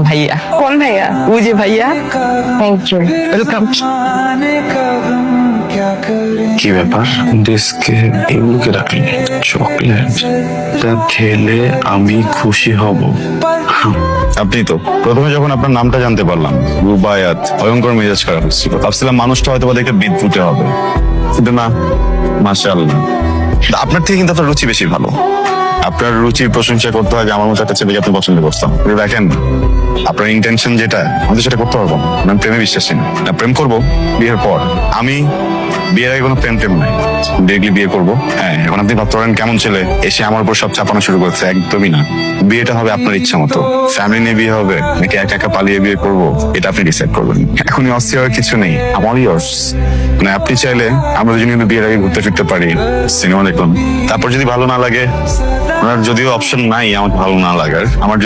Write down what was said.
ভাইয়া। কোন ভাইয়া? ওই যে ভাইয়া। Thank you. ওয়েলকাম। কি ব্যাপার, ডেস্কে এগুলোকে রাখলি? চকলেট খেলে আমি খুশি হব। আপনি তো প্রথমে যখন আপনার নামটা জানতে পারলাম, রুবায়াত, ভয়ঙ্কর মেজাজ খারাপ হচ্ছিল। ভাবছিলাম মানুষটা হয়তো বা দেখে বিদ্যুতে হবে, কিন্তু না, মাশাআল্লাহ। আপনার থেকে কিন্তু আপনার রুচি বেশি ভালো। আপনার রুচির প্রশংসা করতে হয় যে আমার মতো একটা ছেলেকে আপনি পছন্দ করতাম, কিন্তু দেখেন আপনার ইন্টেনশন যেটা, আমি সেটা করতে পারবো না। আমি প্রেমে বিশ্বাসী না। প্রেম করবো বিয়ের পর। আমি বিয়ের আগে কোনো প্রেম নাই, দেখলে বিয়ে করবো। হ্যাঁ, এখন আপনি ভাবতে পারেন কেমন ছেলে এসে আমার উপর সব চাপানো শুরু করছে। একদমই না। বিয়েটা হবে আপনার ইচ্ছা মতো। ফ্যামিলি নিয়ে বিয়ে হবে নাকি একা একা পালিয়ে বিয়ে করবো, এটা আপনি ডিসাইড করবেন। এখনই অস্থির হওয়ার কিছু নেই, আমারই ইয়ার্স। মানে আপনি চাইলে আমরা দুজনে কিন্তু বিয়ের আগে ঘুরতে ফিরতে পারি, সিনেমা দেখলাম। তারপর যদি ভালো না লাগে, ওনার যদিও অপশন নাই আমাকে ভালো না লাগার, আমার